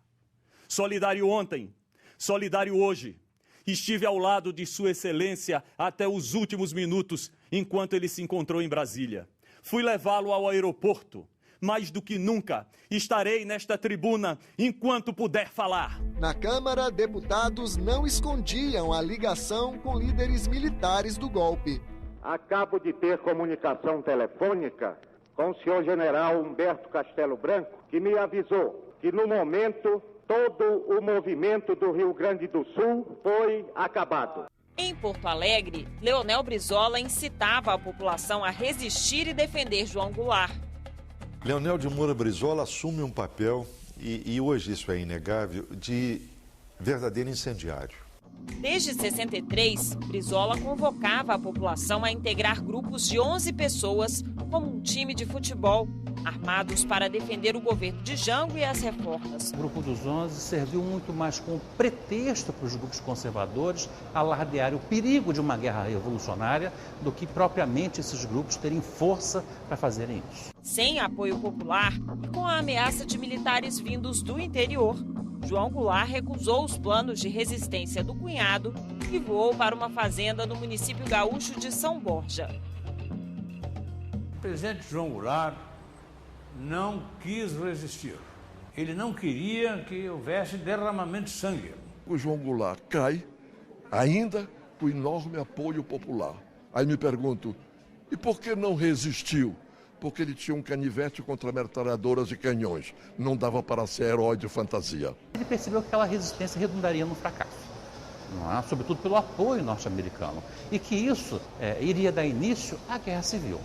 S15: Solidário ontem, solidário hoje. Estive ao lado de Sua Excelência até os últimos minutos, enquanto ele se encontrou em Brasília. Fui levá-lo ao aeroporto. Mais do que nunca, estarei nesta tribuna enquanto puder falar.
S9: Na Câmara, deputados não escondiam a ligação com líderes militares do golpe.
S10: Acabo de ter comunicação telefônica com o senhor general Humberto Castelo Branco, que me avisou que no momento todo o movimento do Rio Grande do Sul foi acabado.
S1: Em Porto Alegre, Leonel Brizola incitava a população a resistir e defender João Goulart.
S17: Leonel de Moura Brizola assume um papel, e hoje isso é inegável, de verdadeiro incendiário.
S1: Desde 63, Brizola convocava a população a integrar grupos de 11 pessoas como um time de futebol, armados para defender o governo de Jango e as reformas.
S20: O Grupo dos 11 serviu muito mais como pretexto para os grupos conservadores alardearem o perigo de uma guerra revolucionária do que propriamente esses grupos terem força para fazerem isso.
S1: Sem apoio popular e com a ameaça de militares vindos do interior, João Goulart recusou os planos de resistência do cunhado e voou para uma fazenda no município gaúcho de São Borja.
S11: O presidente João Goulart não quis resistir. Ele não queria que houvesse derramamento de sangue.
S8: O João Goulart cai, ainda com enorme apoio popular. Aí me pergunto, e por que não resistiu? Porque ele tinha um canivete contra metralhadoras e canhões. Não dava para ser herói de fantasia.
S20: Ele percebeu que aquela resistência redundaria no fracasso, não é? Sobretudo pelo apoio norte-americano, e que isso iria dar início à guerra civil.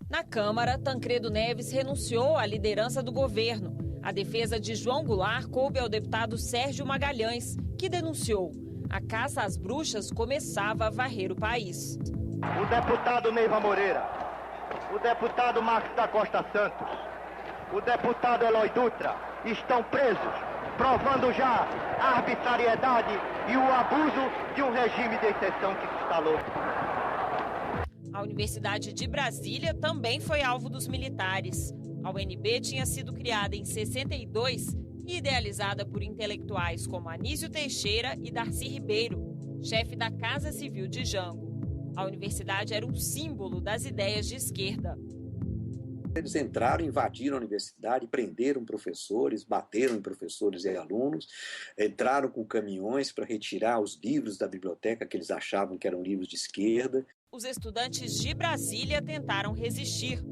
S1: Na Câmara, Tancredo Neves renunciou à liderança do governo. A defesa de João Goulart coube ao deputado Sérgio Magalhães, que denunciou: a caça às bruxas começava a varrer o país.
S10: O deputado Neiva Moreira, o deputado Marcos da Costa Santos, o deputado Eloy Dutra estão presos, provando já a arbitrariedade e o abuso de um regime de exceção que se instalou.
S1: A Universidade de Brasília também foi alvo dos militares. A UNB tinha sido criada em 62 e idealizada por intelectuais como Anísio Teixeira e Darcy Ribeiro, chefe da Casa Civil de Jango. A universidade era um símbolo das ideias de esquerda.
S19: Eles entraram, invadiram a universidade, prenderam professores, bateram em professores e alunos, entraram com caminhões para retirar os livros da biblioteca que eles achavam que eram livros de esquerda.
S1: Os estudantes de Brasília tentaram resistir.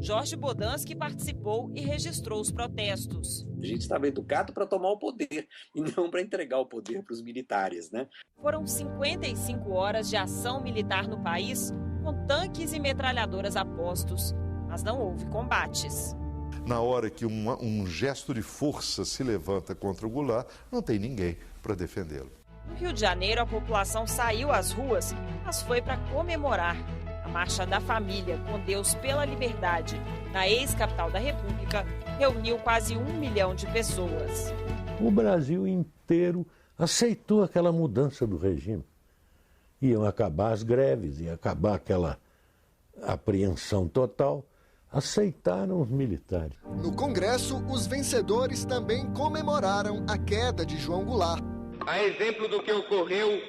S1: Jorge Bodansky participou e registrou os protestos.
S19: A gente estava educado para tomar o poder e não para entregar o poder para os militares, né?
S1: Foram 55 horas de ação militar no país, com tanques e metralhadoras a postos, mas não houve combates.
S17: Na hora que um gesto de força se levanta contra o Goulart, não tem ninguém para defendê-lo.
S1: No Rio de Janeiro, a população saiu às ruas, mas foi para comemorar. A Marcha da Família, com Deus pela Liberdade, na ex-capital da República, reuniu quase 1 milhão de pessoas.
S2: O Brasil inteiro aceitou aquela mudança do regime. Iam acabar as greves, ia acabar aquela apreensão total. Aceitaram os militares.
S9: No Congresso, os vencedores também comemoraram a queda de João Goulart.
S21: A exemplo do que ocorreu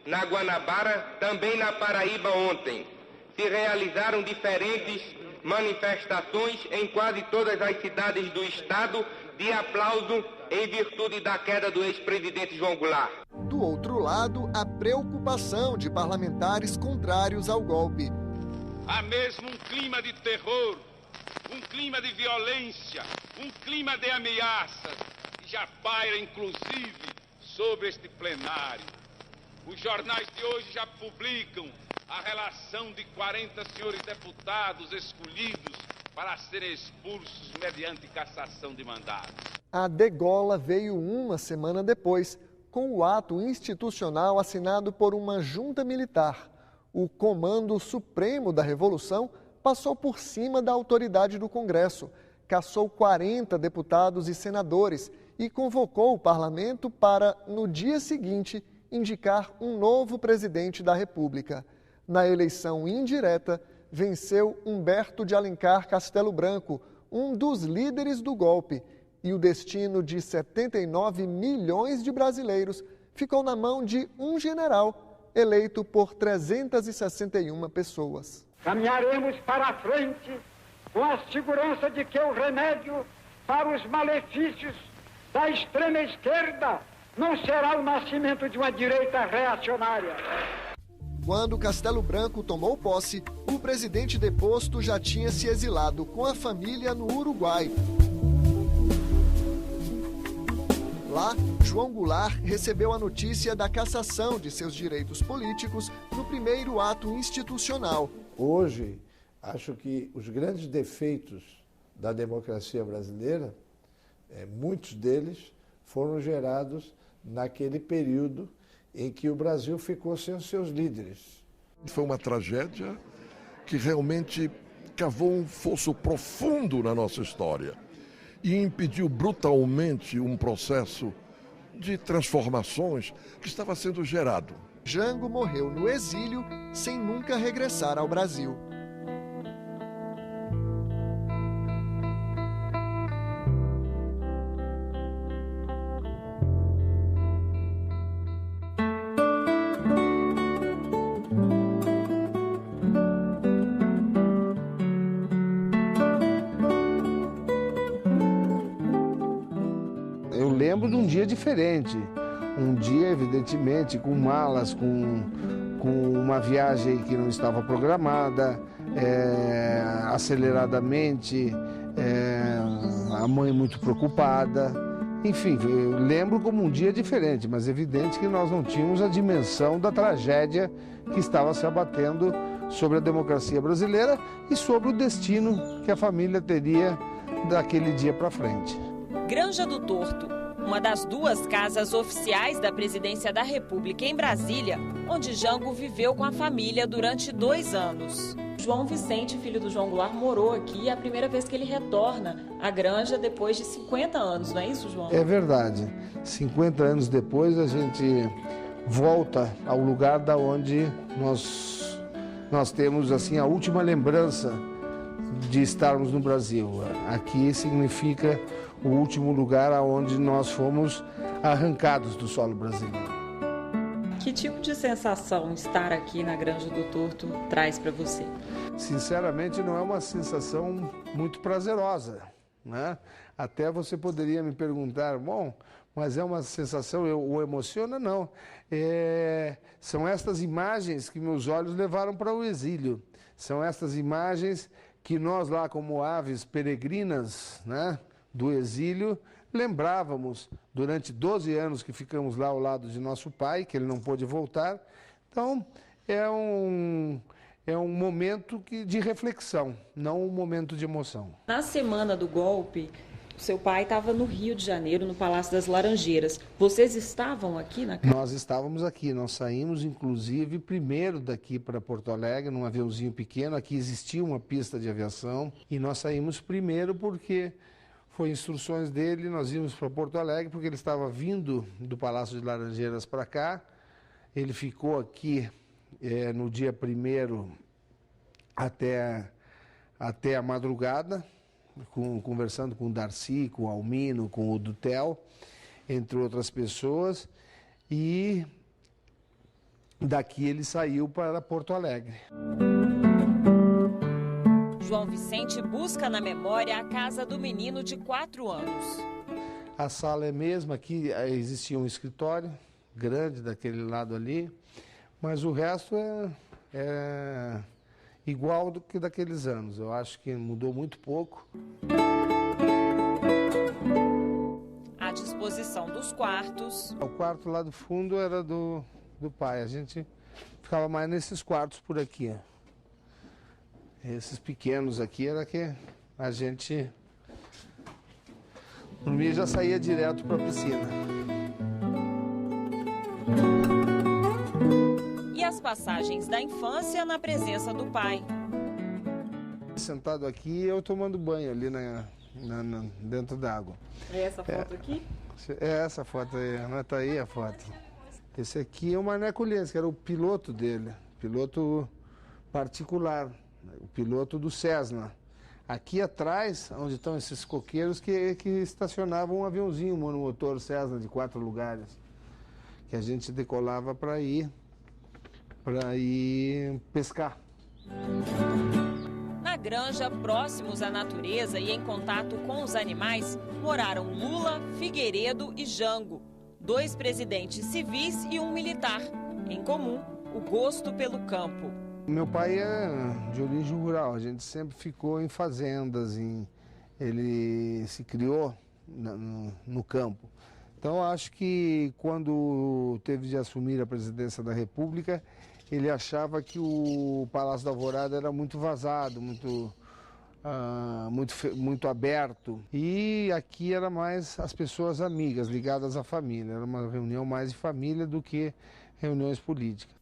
S21: na Guanabara, também na Paraíba ontem, se realizaram diferentes manifestações em quase todas as cidades do estado de aplauso em virtude da queda do ex-presidente João Goulart.
S9: Do outro lado, a preocupação de parlamentares contrários ao golpe.
S22: Há mesmo um clima de terror,
S6: um clima de violência, um clima de ameaças, que já paira, inclusive, sobre este plenário. Os jornais de hoje já publicam a relação de 40 senhores deputados escolhidos para serem expulsos mediante cassação de mandato.
S9: A degola veio uma semana depois, com o ato institucional assinado por uma junta militar. O Comando Supremo da Revolução passou por cima da autoridade do Congresso, cassou 40 deputados e senadores e convocou o parlamento para, no dia seguinte, indicar um novo presidente da República. Na eleição indireta, venceu Humberto de Alencar Castelo Branco, um dos líderes do golpe, e o destino de 79 milhões de brasileiros ficou na mão de um general eleito por 361 pessoas.
S4: Caminharemos para a frente com a segurança de que o remédio para os malefícios da extrema esquerda não será o nascimento de uma direita reacionária.
S9: Quando Castelo Branco tomou posse, o presidente deposto já tinha se exilado com a família no Uruguai. Lá, João Goulart recebeu a notícia da cassação de seus direitos políticos no primeiro ato institucional.
S7: Hoje, acho que os grandes defeitos da democracia brasileira, muitos deles foram gerados naquele período em que o Brasil ficou sem os seus líderes.
S8: Foi uma tragédia que realmente cavou um fosso profundo na nossa história e impediu brutalmente um processo de transformações que estava sendo gerado.
S9: Jango morreu no exílio sem nunca regressar ao Brasil.
S24: Eu lembro de um dia diferente, um dia evidentemente com malas, com uma viagem que não estava programada, aceleradamente, a mãe muito preocupada. Enfim, eu lembro como um dia diferente, mas é evidente que nós não tínhamos a dimensão da tragédia que estava se abatendo sobre a democracia brasileira e sobre o destino que a família teria daquele dia para frente.
S1: Granja do Torto, uma das duas casas oficiais da Presidência da República em Brasília, onde Jango viveu com a família durante 2 anos. João Vicente, filho do João Goulart, morou aqui, é a primeira vez que ele retorna à Granja depois de 50 anos, não é isso, João?
S24: É verdade. 50 anos depois a gente volta ao lugar da onde nós temos assim a última lembrança de estarmos no Brasil. Aqui significa o último lugar aonde nós fomos arrancados do solo brasileiro.
S1: Que tipo de sensação estar aqui na Granja do Torto traz para você?
S24: Sinceramente, não é uma sensação muito prazerosa, né? Até você poderia me perguntar, bom, mas é uma sensação, o emociona? Não. São estas imagens que meus olhos levaram para o exílio. São estas imagens que nós lá, como aves peregrinas, né, do exílio, lembrávamos durante 12 anos que ficamos lá ao lado de nosso pai, que ele não pôde voltar. Então, é um momento de reflexão, não um momento de emoção.
S1: Na semana do golpe, seu pai estava no Rio de Janeiro, no Palácio das Laranjeiras. Vocês estavam aqui na casa?
S24: Nós estávamos aqui, nós saímos inclusive primeiro daqui para Porto Alegre, num aviãozinho pequeno. Aqui existia uma pista de aviação e nós saímos primeiro porque foi instruções dele, nós íamos para Porto Alegre porque ele estava vindo do Palácio de Laranjeiras para cá. Ele ficou aqui no dia 1º até a madrugada, conversando com o Darcy, com o Almino, com o Dutel, entre outras pessoas, e daqui ele saiu para Porto Alegre.
S1: João Vicente busca na memória a casa do menino de 4 anos.
S24: A sala é a mesma, aqui existia um escritório grande daquele lado ali, mas o resto igual do que daqueles anos. Eu acho que mudou muito pouco.
S1: À disposição dos quartos.
S24: O quarto lá do fundo era do pai. A gente ficava mais nesses quartos por aqui. Esses pequenos aqui era que a gente dormia e já saía direto para a piscina.
S1: E as passagens da infância na presença do pai.
S24: Sentado aqui, eu tomando banho ali dentro d'água.
S1: É essa foto aqui?
S24: É essa foto aí, não tá aí a foto. Esse aqui é o Maneco Lins, que era o piloto dele, piloto particular, o piloto do Cessna. Aqui atrás, onde estão esses coqueiros, que estacionavam um aviãozinho monomotor Cessna de 4 lugares, que a gente decolava para ir pescar.
S1: Na granja, próximos à natureza e em contato com os animais, moraram Lula, Figueiredo e Jango, 2 presidentes civis e um militar. Em comum, o gosto pelo campo.
S24: Meu pai é de origem rural, a gente sempre ficou em fazendas, ele se criou no campo. Então acho que quando teve de assumir a presidência da República, ele achava que o Palácio da Alvorada era muito vazado, muito aberto. E aqui era mais as pessoas amigas, ligadas à família. Era uma reunião mais de família do que reuniões políticas.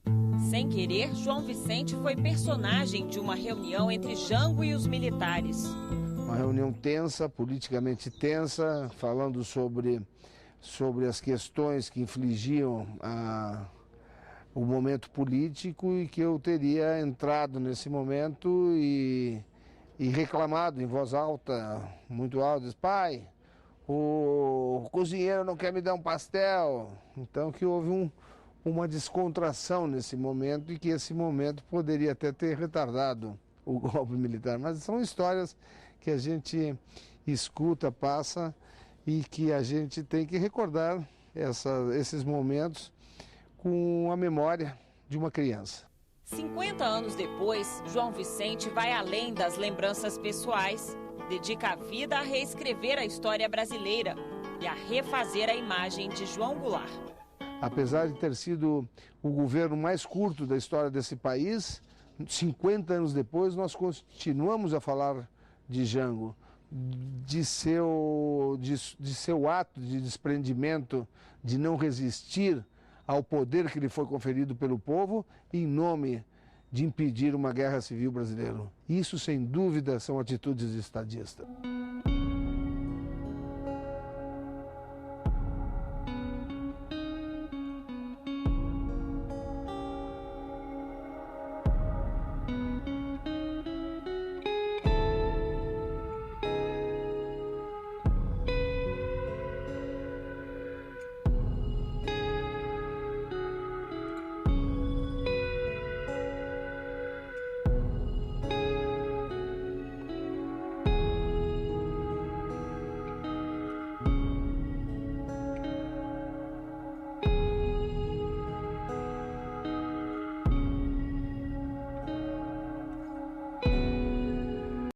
S1: Sem querer, João Vicente foi personagem de uma reunião entre Jango e os militares.
S24: Uma reunião tensa, politicamente tensa, falando sobre as questões que infligiam o momento político, e que eu teria entrado nesse momento e reclamado em voz alta, muito alta, disse: pai, o cozinheiro não quer me dar um pastel. Então que houve uma descontração nesse momento, e que esse momento poderia até ter retardado o golpe militar. Mas são histórias que a gente escuta, passa, e que a gente tem que recordar esses momentos com a memória de uma criança.
S1: 50 anos depois, João Vicente vai além das lembranças pessoais, dedica a vida a reescrever a história brasileira e a refazer a imagem de João Goulart.
S24: Apesar de ter sido o governo mais curto da história desse país, 50 anos depois nós continuamos a falar de Jango, de seu ato de desprendimento, de não resistir ao poder que lhe foi conferido pelo povo, em nome de impedir uma guerra civil brasileira. Isso, sem dúvida, são atitudes de estadista.